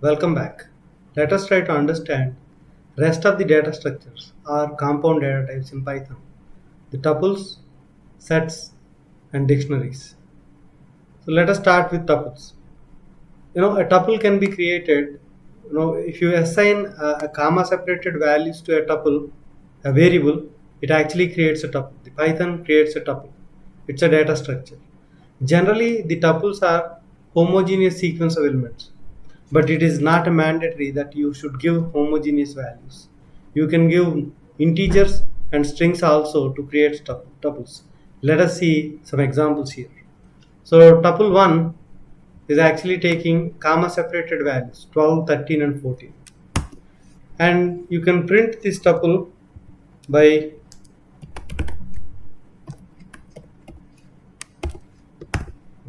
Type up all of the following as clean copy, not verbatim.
Welcome back. Let us try to understand rest of the data structures or compound data types in Python. The tuples, sets and dictionaries. So let us start with tuples. A tuple can be created, if you assign a comma separated values to a tuple, a variable, it actually creates a tuple. The Python creates a tuple. It's a data structure. Generally, the tuples are homogeneous sequence of elements, but it is not mandatory that you should give homogeneous values. You can give integers and strings also to create tuples. Let us see some examples here. So tuple 1 is actually taking comma separated values 12, 13 and 14. And you can print this tuple by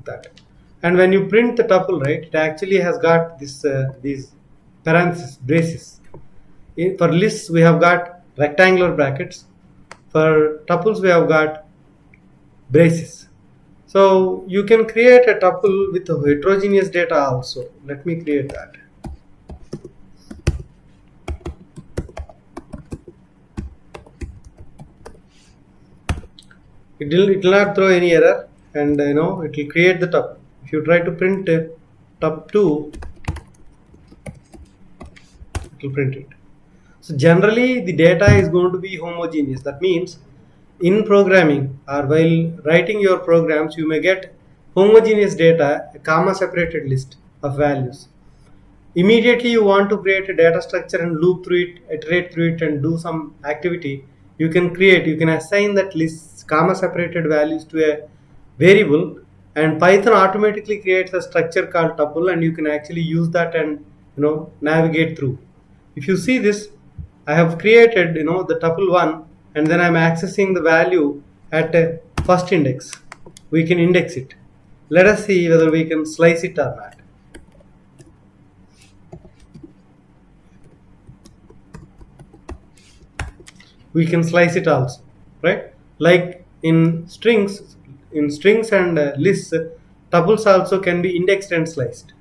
that. And when you print the tuple, right, it actually has got these parentheses, braces. For lists, we have got rectangular brackets. For tuples, we have got braces. So you can create a tuple with a heterogeneous data also. Let me create that. It will not throw any error, and it will create the tuple. If you try to print tup2, it will print it. So generally the data is going to be homogeneous. That means in programming or while writing your programs, you may get homogeneous data, a comma separated list of values. Immediately you want to create a data structure and loop through it, iterate through it and do some activity, you can assign that list comma separated values to a variable, and Python automatically creates a structure called tuple, and you can actually use that and navigate through. If you see this, I have created the tuple 1, and then I'm accessing the value at first index. We can index it. Let us see whether we can slice it or not. We can slice it also, right? Like in strings and lists, tuples also can be indexed and sliced,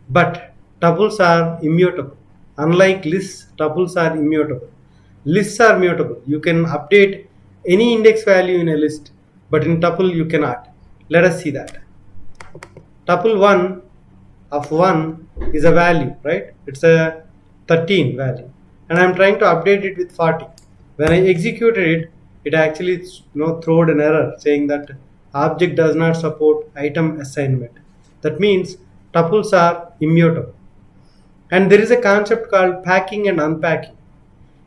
but tuples are immutable. Unlike lists, tuples are immutable. Lists are mutable. You can update any index value in a list, but in tuple you cannot. Let us see that. Tuple 1 of 1 is a value, right? It's a 13 value, and I'm trying to update it with 40. When I executed it, it actually throwed an error saying that object does not support item assignment. That means tuples are immutable. And there is a concept called packing and unpacking.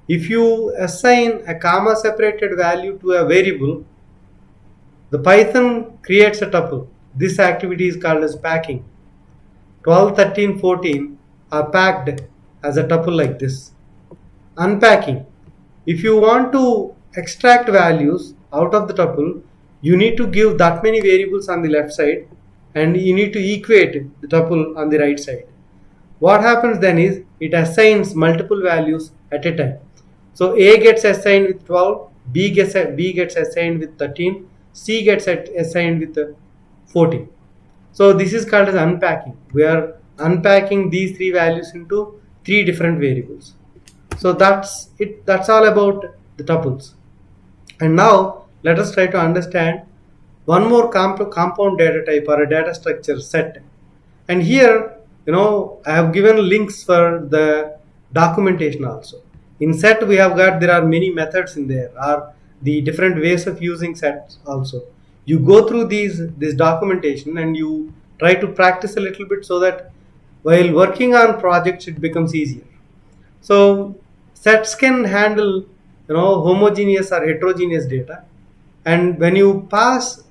If you assign a comma separated value to a variable, the Python creates a tuple. This activity is called as packing. 12, 13, 14 are packed as a tuple like this. Unpacking. If you want to extract values out of the tuple, you need to give that many variables on the left side and you need to equate the tuple on the right side. What happens then is it assigns multiple values at a time. So A gets assigned with 12, B gets assigned with 13, C gets assigned with 14. So this is called as unpacking. We are unpacking these three values into three different variables. So that's it. That's all about the tuples. And now let us try to understand one more compound data type or a data structure, set. And here, I have given links for the documentation also. In set, there are many methods in there, or the different ways of using sets also. You go through this documentation and you try to practice a little bit so that while working on projects, it becomes easier. So sets can handle homogeneous or heterogeneous data, and when you pass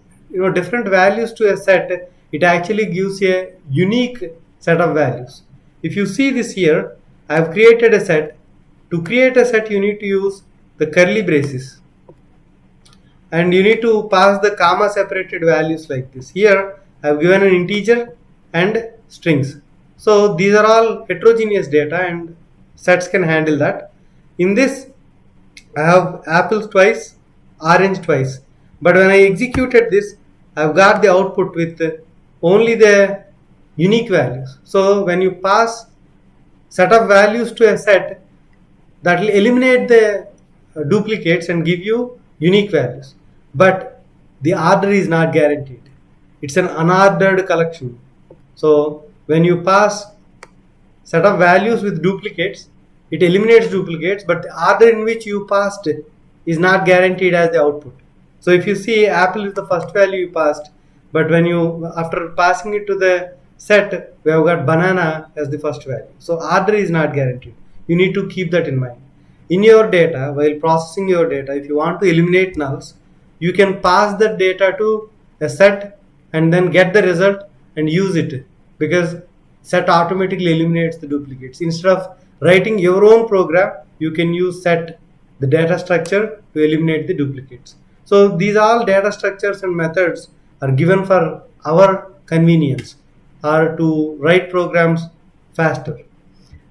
different values to a set, it actually gives a unique set of values. If you see this here, I have created a set. To create a set, you need to use the curly braces and you need to pass the comma separated values like this. Here I have given an integer and strings. So these are all heterogeneous data and sets can handle that. In this, I have apples twice, orange twice. But when I executed this, I've got the output with only the unique values. So when you pass set of values to a set that will eliminate the duplicates and give you unique values. But the order is not guaranteed. It's an unordered collection. So when you pass set of values with duplicates, it eliminates duplicates, but the order in which you passed is not guaranteed as the output. So if you see, apple is the first value you passed, but when you, after passing it to the set, we have got banana as the first value. So order is not guaranteed. You need to keep that in mind. In your data, while processing your data, if you want to eliminate nulls, you can pass that data to a set and then get the result and use it, because set automatically eliminates the duplicates. Instead of writing your own program, you can use set, the data structure, to eliminate the duplicates. So these all data structures and methods are given for our convenience, or to write programs faster.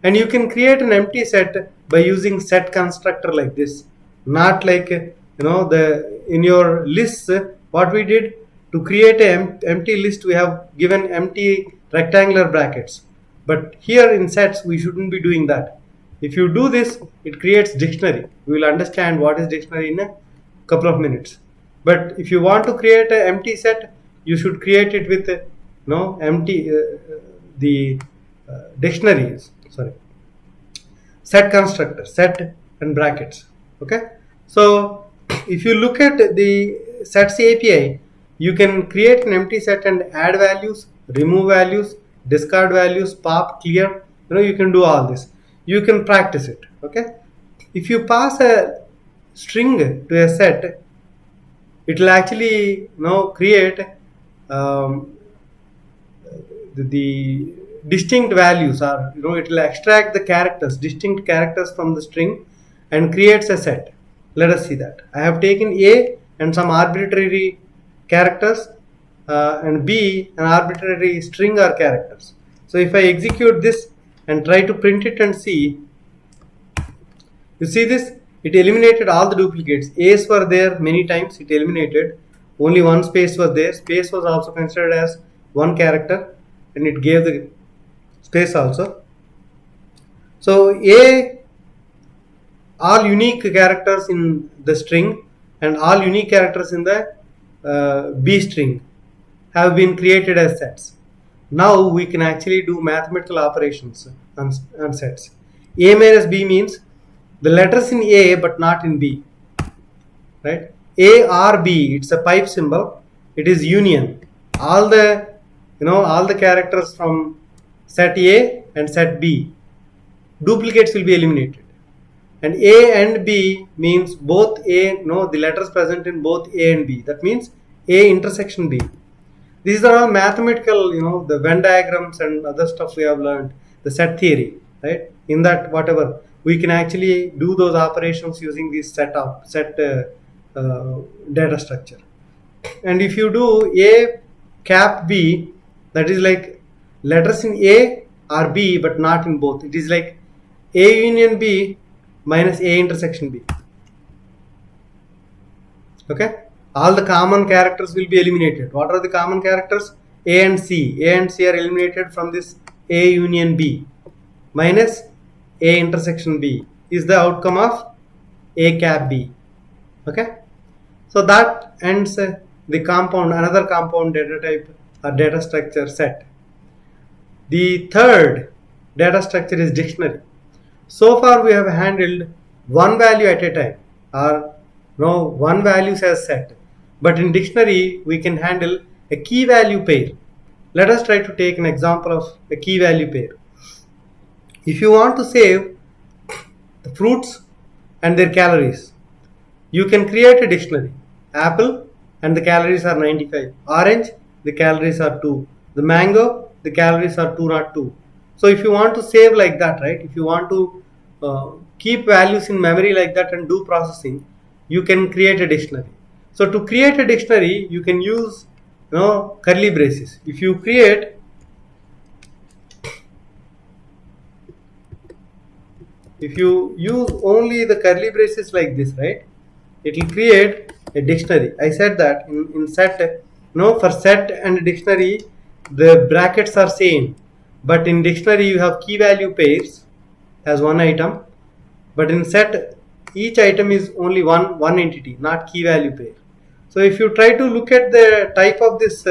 And you can create an empty set by using set constructor like this, not like the in your lists. What we did to create an empty list, we have given empty rectangular brackets, but here in sets we shouldn't be doing that. If you do this, it creates dictionary. We will understand what is dictionary in a couple of minutes. But if you want to create an empty set, you should create it with empty the dictionaries, sorry, set constructor, set and brackets. Okay, so if you look at the sets API, you can create an empty set and add values, remove values, discard values, pop, clear. You can do all this. You can practice it. Okay, if you pass a string to a set, it will actually create the distinct values, or it will extract the characters, distinct characters from the string, and creates a set. Let us see that. I have taken A and some arbitrary characters, and B an arbitrary string or characters. So if I execute this and try to print it and see, you see this, it eliminated all the duplicates. A's were there many times, it eliminated. Only one space was there. Space was also considered as one character, and it gave the space also. So A, all unique characters in the string and all unique characters in the B string have been created as sets. Now we can actually do mathematical operations on sets. A minus B means the letters in A but not in B, right? A or B, it's a pipe symbol. It is union. All the all the characters from set A and set B, duplicates will be eliminated. And A and B means both A, the letters present in both A and B. That means A intersection B. These are all mathematical, the Venn diagrams and other stuff we have learned, the set theory, right? In that, whatever, we can actually do those operations using this set data structure. And if you do A cap B, that is like letters in A or B but not in both. It is like A union B minus A intersection B. Okay, all the common characters will be eliminated. What are the common characters? A and C. A and C are eliminated from this A union B minus A intersection B is the outcome of A cap B. Okay, so that ends the compound, another compound data type or data structure set. The third data structure is dictionary. So far we have handled one value at a time, or one value as set. But in dictionary we can handle a key value pair. Let us try to take an example of a key value pair. If you want to save the fruits and their calories, you can create a dictionary. Apple and the calories are 95. Orange, the calories are 2. The mango, the calories are 202. So if you want to save like that, right? If you want to keep values in memory like that and do processing, you can create a dictionary. So to create a dictionary, you can use curly braces. If you create if you use only the curly braces like this, right, it will create a dictionary. I said that in set, for set and dictionary, the brackets are same, but in dictionary you have key value pairs. as one item, but in set each item is only one entity, not key value pair. So if you try to look at the type of this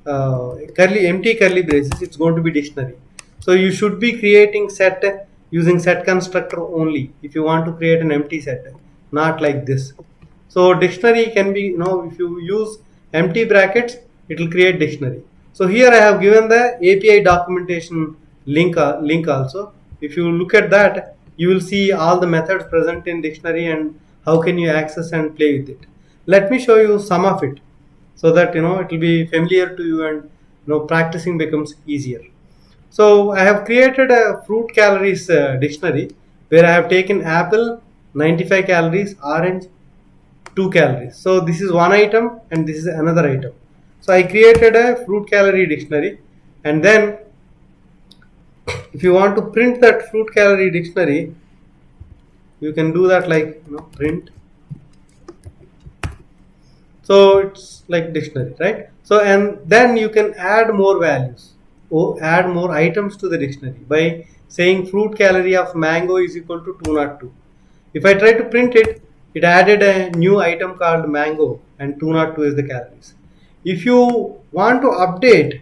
empty curly braces, it's going to be dictionary. So you should be creating set using set constructor only if you want to create an empty set, not like this. So dictionary can be, if you use empty brackets, it will create dictionary. So here I have given the API documentation link also. If you look at that, you will see all the methods present in dictionary and how can you access and play with it. Let me show you some of it so that it will be familiar to you and practicing becomes easier. So I have created a fruit calories dictionary where I have taken apple 95 calories, orange 2 calories. So this is one item and this is another item. So I created a fruit calorie dictionary, and then if you want to print that fruit calorie dictionary, you can do that like print. So it's like dictionary, right? So and then you can add more values or add more items to the dictionary by saying fruit calorie of mango is equal to 202. If I try to print it, it added a new item called mango and 202 is the calories. If you want to update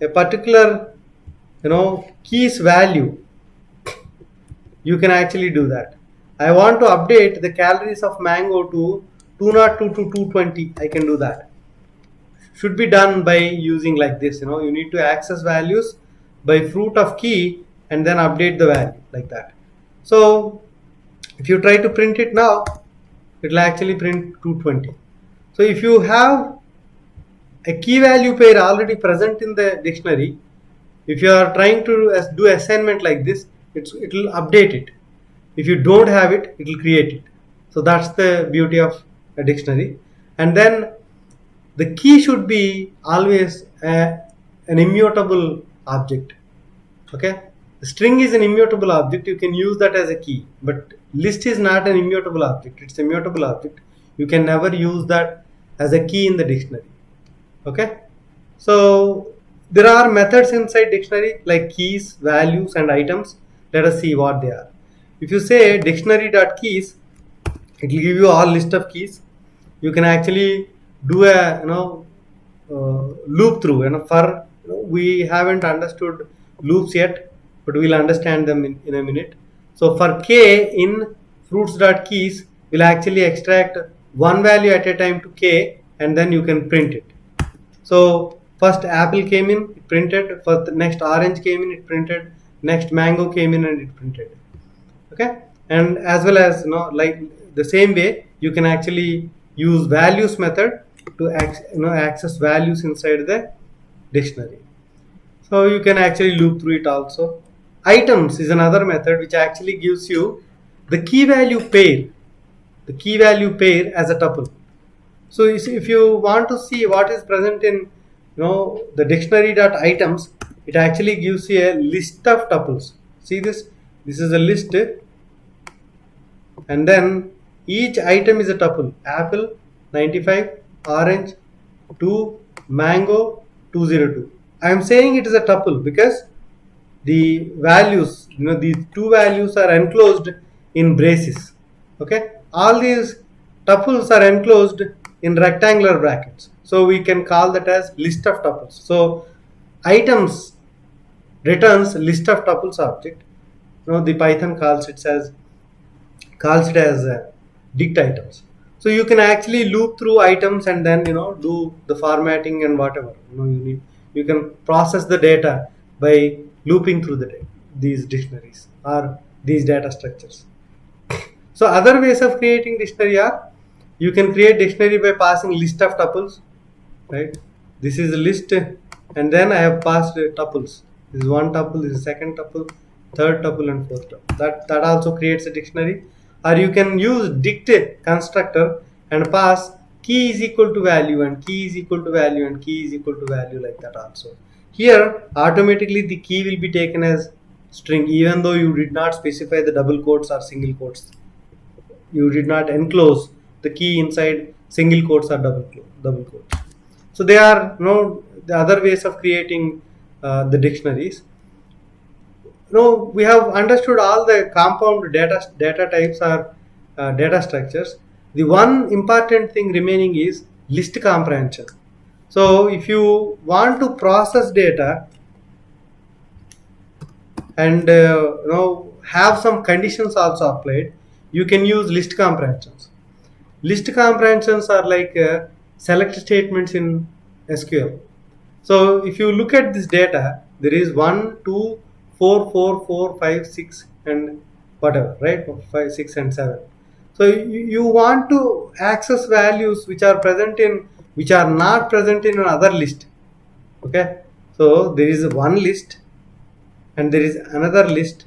a particular keys value, you can actually do that. I want to update the calories of mango to 202 to 220. I can do that. Should be done by using like this. You need to access values by fruit of key and then update the value like that. So if you try to print it now, it will actually print 220. So if you have a key value pair already present in the dictionary, if you are trying to do assignment like this, it will update it. If you don't have it, it will create it. So that's the beauty of a dictionary. And then the key should be always an immutable object. Okay, the string is an immutable object. You can use that as a key, but list is not an immutable object. It's a mutable object. You can never use that as a key in the dictionary. Okay, so there are methods inside dictionary like keys, values, and items. Let us see what they are. If you say dictionary.keys, it will give you all list of keys. You can actually do a loop through. For we haven't understood loops yet, but we'll understand them in a minute. So for k in fruits.keys, we'll actually extract one value at a time to k, and then you can print it. So first apple came in, it printed. First next orange came in, it printed. Next mango came in and it printed. Okay, and as well as like the same way you can actually use values method to access values inside the dictionary. So you can actually loop through it also. Items is another method which actually gives you the key value pair as a tuple. So if you want to see what is present in the dictionary.items, it actually gives you a list of tuples. See this is a list, and then each item is a tuple. Apple 95, orange 2, mango 202. I am saying it is a tuple because the values, these two values are enclosed in braces. Okay, all these tuples are enclosed in rectangular brackets. So we can call that as list of tuples. So items returns list of tuples object. The Python calls it as dict items. So you can actually loop through items and then do the formatting and whatever you need. You can process the data by looping through these dictionaries or these data structures. So other ways of creating dictionary are, you can create dictionary by passing list of tuples, right? This is a list, and then I have passed tuples. This is one tuple, this is second tuple, third tuple, and fourth tuple. That also creates a dictionary. Or you can use dict constructor and pass key is equal to value and key is equal to value and key is equal to value, like that also. Here automatically the key will be taken as string, even though you did not specify the double quotes or single quotes. You did not enclose the key inside single quotes or double quotes. So they are the other ways of creating the dictionaries. we have understood all the compound data types or data structures. The one important thing remaining is list comprehension. So if you want to process data and have some conditions also applied, you can use list comprehensions. List comprehensions are like select statements in SQL. So if you look at this data, there is 1, 2, 4, 4, 4, 5, 6, and whatever, right? 5, 6, and 7. So you want to access values which are not present in another list. Okay. So there is one list and there is another list.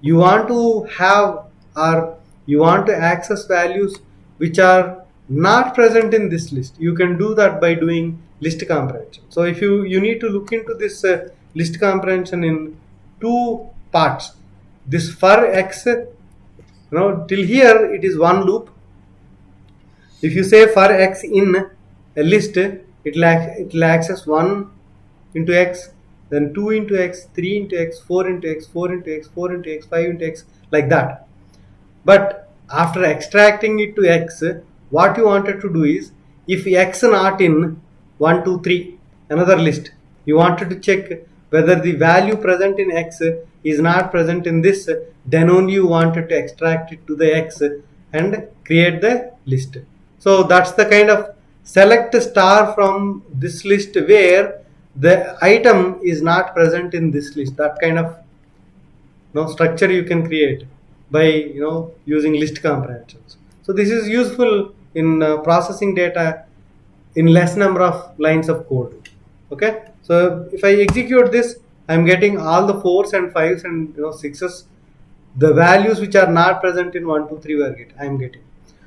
You want to have, or you want to access values which are not present in this list. You can do that by doing list comprehension. So if you need to look into this list comprehension in two parts. This for x, till here it is one loop. If you say for x in a list, it will access 1 into x, then 2 into x, 3 into x, 4 into x, 4 into x, 4 into x, 5 into x, like that. But after extracting it to x, what you wanted to do is, if x not in 1, 2, 3, another list, you wanted to check whether the value present in x is not present in this, then only you wanted to extract it to the x and create the list. So that's the kind of select star from this list where the item is not present in this list. That kind of structure you can create by using list comprehensions. So this is useful in processing data in less number of lines of code. Okay, so if I execute this, I'm getting all the 4s and 5s and 6s, the values which are not present in 1, 2, 3 I'm getting.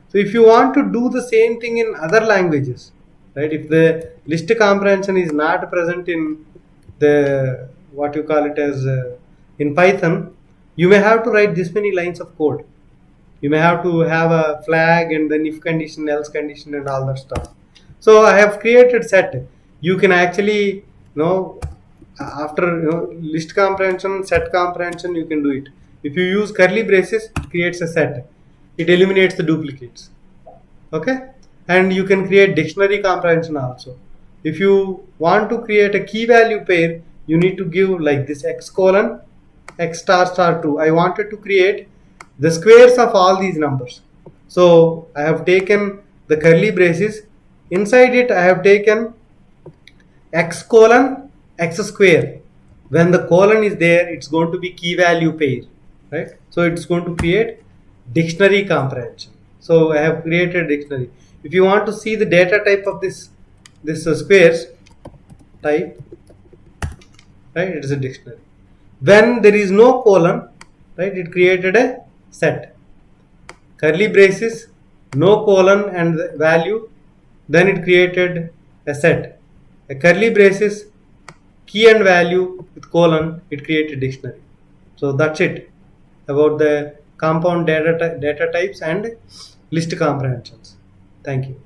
So if you want to do the same thing in other languages, right, if the list comprehension is not present in the what you call it as in Python, you may have to write this many lines of code. You may have to have a flag and then if condition, else condition, and all that stuff. So I have created set. You can actually after list comprehension, set comprehension, you can do it. If you use curly braces, it creates a set. It eliminates the duplicates. Okay, and you can create dictionary comprehension also. If you want to create a key value pair, you need to give like this x colon x star star 2. I wanted to create the squares of all these numbers. So I have taken the curly braces. Inside it, I have taken x colon x square. When the colon is there, it's going to be key value pair, right? So it's going to create dictionary comprehension. So I have created dictionary. If you want to see the data type of this squares type, right, it is a dictionary. When there is no colon, right, it created a set. Curly braces, no colon and the value, then it created a set. A curly braces, key and value with colon, it created dictionary. So that's it about the compound data types and list comprehensions. Thank you.